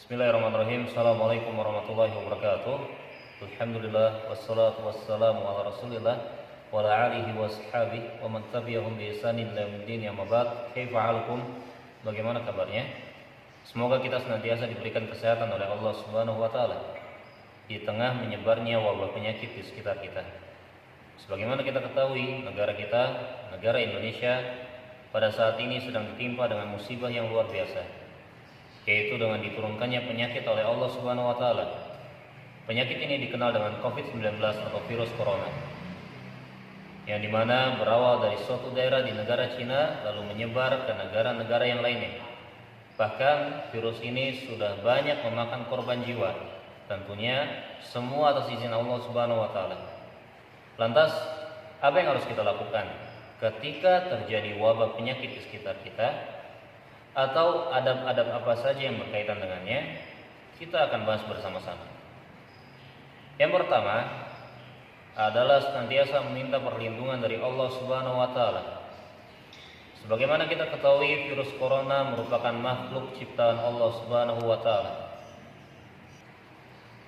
Bismillahirrahmanirrahim. Assalamualaikum warahmatullahi wabarakatuh. Alhamdulillah wassalatu wassalamu ala Rasulillah wa ala alihi wa sahbihi wa man tabi'ahum bi ihsanin ila yaumiddin. Amma ba'd. Kaifa halukum? Bagaimana kabarnya? Semoga kita senantiasa diberikan kesehatan oleh Allah Subhanahu wa taala di tengah menyebarnya wabah penyakit di sekitar kita. Sebagaimana kita ketahui, negara kita, negara Indonesia pada saat ini sedang ditimpa dengan musibah yang luar biasa, yaitu dengan diturunkannya penyakit oleh Allah Subhanahu wa taala. Penyakit ini dikenal dengan COVID-19 atau virus corona, yang dimana berawal dari suatu daerah di negara Cina lalu menyebar ke negara-negara yang lainnya. Bahkan virus ini sudah banyak memakan korban jiwa, tentunya semua atas izin Allah Subhanahu wa taala. Lantas, apa yang harus kita lakukan ketika terjadi wabah penyakit di sekitar kita? Atau adab-adab apa saja yang berkaitan dengannya, kita akan bahas bersama-sama. Yang pertama adalah senantiasa meminta perlindungan dari Allah Subhanahu wa taala. Sebagaimana kita ketahui, virus corona merupakan makhluk ciptaan Allah Subhanahu wa taala.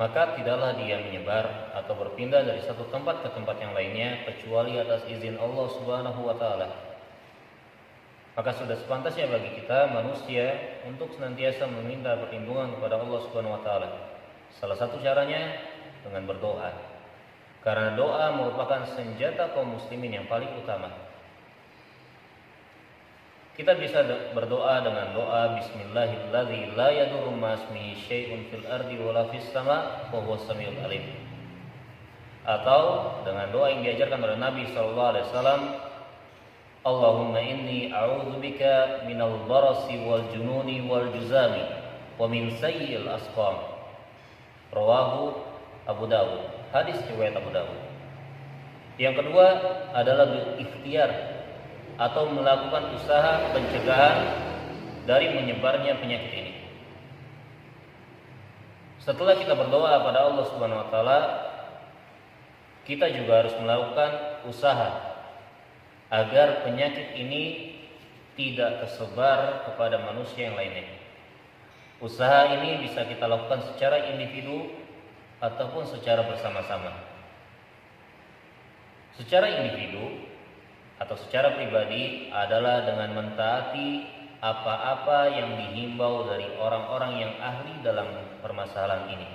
Maka tidaklah dia menyebar atau berpindah dari satu tempat ke tempat yang lainnya kecuali atas izin Allah Subhanahu wa taala. Maka sudah sepantasnya bagi kita manusia untuk senantiasa meminta perlindungan kepada Allah Subhanahu wa taala. Salah satu caranya dengan berdoa. Karena doa merupakan senjata kaum muslimin yang paling utama. Kita bisa berdoa dengan doa Bismillahilladzi la yadurru ma'asmihi syai'un fil ardi wala fis sama' wa huwas samiul alim. Atau dengan doa yang diajarkan oleh Nabi sallallahu alaihi wasallam, Allahumma inni a'udzubika minal barasi wal jununi wal juzami wa min sayyi'il asqam. Rawahu Abu Dawud. Hadis riwayat Abu Dawud. Yang kedua adalah berikhtiar atau melakukan usaha pencegahan dari menyebarnya penyakit ini. Setelah kita berdoa pada Allah Subhanahu wa taala, kita juga harus melakukan usaha agar penyakit ini tidak tersebar kepada manusia yang lainnya. Usaha ini bisa kita lakukan secara individu ataupun secara bersama-sama. Secara individu atau secara pribadi adalah dengan mentaati apa-apa yang dihimbau dari orang-orang yang ahli dalam permasalahan ini,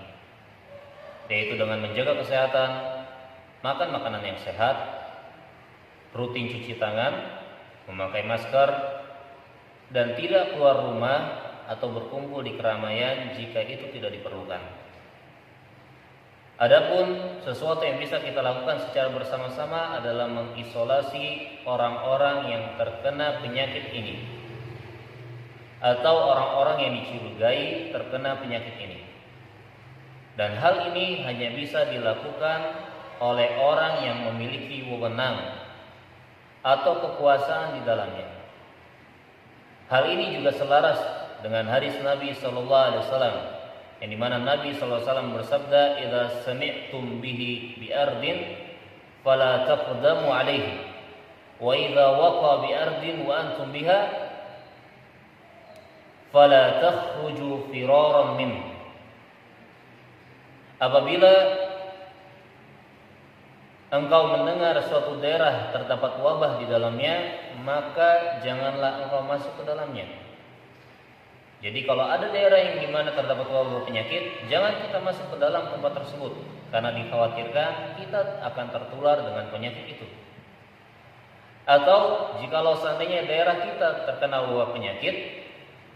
yaitu dengan menjaga kesehatan, makan makanan yang sehat, rutin cuci tangan, memakai masker, dan tidak keluar rumah atau berkumpul di keramaian jika itu tidak diperlukan. Adapun sesuatu yang bisa kita lakukan secara bersama-sama adalah mengisolasi orang-orang yang terkena penyakit ini atau orang-orang yang dicurigai terkena penyakit ini. Dan hal ini hanya bisa dilakukan oleh orang yang memiliki wewenang atau kekuasaan di dalamnya. Hal ini juga selaras dengan hadis Nabi sallallahu alaihi wasallam, yang dimana Nabi sallallahu alaihi wasallam bersabda, "Idza sami'tum bihi bi ardin fala taqdamu alaihi, wa idza waqa bi ardin wa antum biha fala takhruju firaran min." Apabila engkau mendengar suatu daerah terdapat wabah di dalamnya, maka janganlah engkau masuk ke dalamnya. Jadi kalau ada daerah yang dimana terdapat wabah penyakit, jangan kita masuk ke dalam tempat tersebut, karena dikhawatirkan kita akan tertular dengan penyakit itu. Atau jikalau seandainya daerah kita terkena wabah penyakit,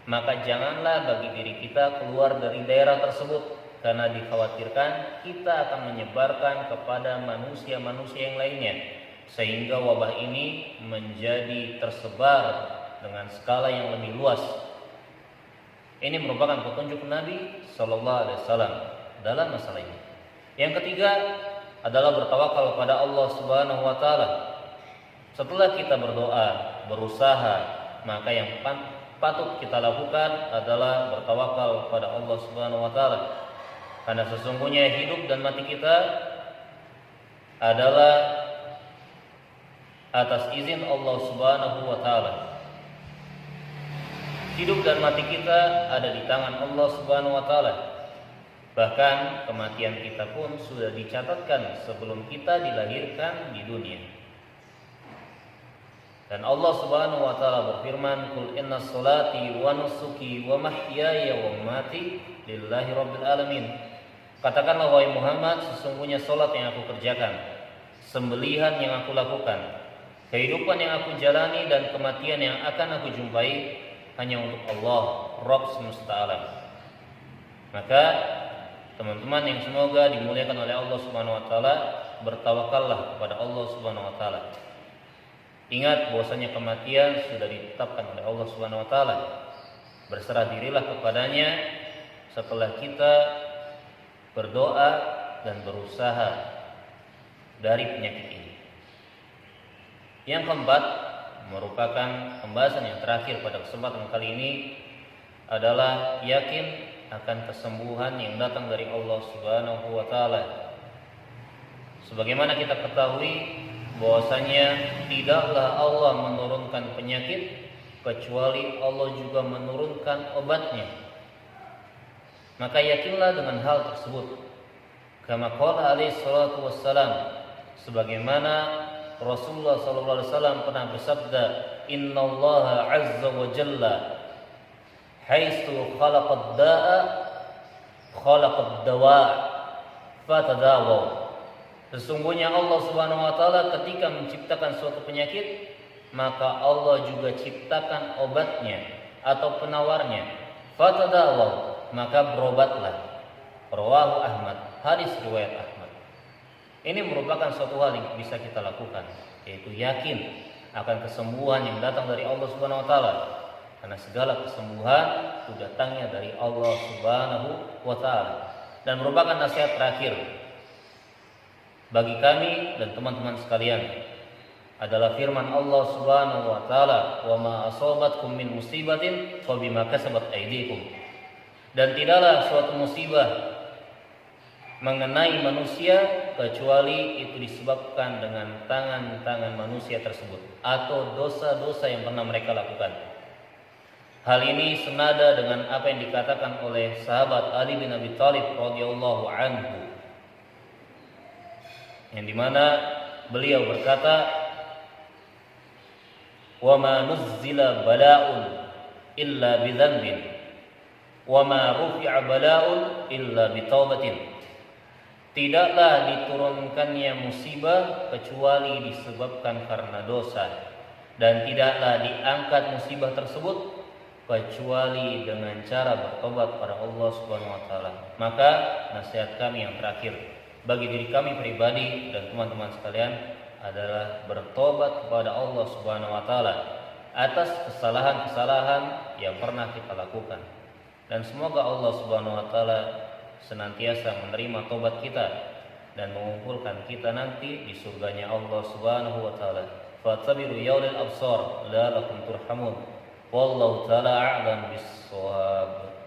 maka janganlah bagi diri kita keluar dari daerah tersebut, karena dikhawatirkan kita akan menyebarkan kepada manusia-manusia yang lainnya, sehingga wabah ini menjadi tersebar dengan skala yang lebih luas. Ini merupakan petunjuk Nabi sallallahu alaihi wasallam dalam masalah ini. Yang ketiga adalah bertawakal kepada Allah Subhanahu wa taala. Setelah kita berdoa, berusaha, maka yang patut kita lakukan adalah bertawakal kepada Allah Subhanahu wa taala. Karena sesungguhnya hidup dan mati kita adalah atas izin Allah Subhanahu wa taala. Hidup dan mati kita ada di tangan Allah Subhanahu wa taala. Bahkan kematian kita pun sudah dicatatkan sebelum kita dilahirkan di dunia. Dan Allah Subhanahu wa taala berfirman, "Qul inna sholati wa nusuki wa mahyaya wa mamati lillahi rabbil alamin." Katakanlah wahai Muhammad, sesungguhnya salat yang aku kerjakan, sembelihan yang aku lakukan, kehidupan yang aku jalani dan kematian yang akan aku jumpai hanya untuk Allah, Rabb semesta alam. Maka teman-teman yang semoga dimuliakan oleh Allah Subhanahu wa taala, bertawakallah kepada Allah Subhanahu wa taala. Ingat bahwasanya kematian sudah ditetapkan oleh Allah Subhanahu wa taala. Berserah dirilah kepadanya setelah kita berdoa dan berusaha dari penyakit ini. Yang keempat, merupakan pembahasan yang terakhir pada kesempatan kali ini adalah yakin akan kesembuhan yang datang dari Allah Subhanahu wa taala. Sebagaimana kita ketahui bahwasanya tidaklah Allah menurunkan penyakit kecuali Allah juga menurunkan obatnya. Maka yakinlah dengan hal tersebut. Kama qala alaihi salatu wassalam, sebagaimana Rasulullah sallallahu alaihi wasallam pernah bersabda, "Innallaha 'azza wa jalla haitsu khalaqad da'a khalaqad dawa' fatadawaw." Sesungguhnya Allah Subhanahu wa taala ketika menciptakan suatu penyakit, maka Allah juga ciptakan obatnya atau penawarnya. Fatadawaw, maka berobatlah. Rawahu Ahmad, hadis riwayat Ahmad. Ini merupakan suatu hal yang bisa kita lakukan, yaitu yakin akan kesembuhan yang datang dari Allah Subhanahu wa taala. Karena segala kesembuhan itu datangnya dari Allah Subhanahu wa taala. Dan merupakan nasihat terakhir bagi kami dan teman-teman sekalian adalah firman Allah Subhanahu wa taala, "Wa ma asabatkum min musibatin fa bima kasabat aydikum." Dan tidaklah suatu musibah mengenai manusia kecuali itu disebabkan dengan tangan-tangan manusia tersebut atau dosa-dosa yang pernah mereka lakukan. Hal ini senada dengan apa yang dikatakan oleh sahabat Ali bin Abi Thalib radhiyallahu anhu, yang dimana beliau berkata, "Wa ma nuzzila bala'un illa bi dzanbin, wa ma rufi'a bala'un illa bi taubatin." Tidaklah diturunkannya musibah kecuali disebabkan karena dosa, dan tidaklah diangkat musibah tersebut kecuali dengan cara bertobat pada Allah Subhanahu wa taala. Maka nasihat kami yang terakhir bagi diri kami pribadi dan teman-teman sekalian adalah bertobat kepada Allah Subhanahu wa taala atas kesalahan-kesalahan yang pernah kita lakukan. Dan semoga Allah Subhanahu wa taala senantiasa menerima tobat kita dan mengumpulkan kita nanti di surganya Allah Subhanahu wa taala. Fatabiru ya ulil absar la'allakum turhamun. Wallahu taala a'lam bis-shawab.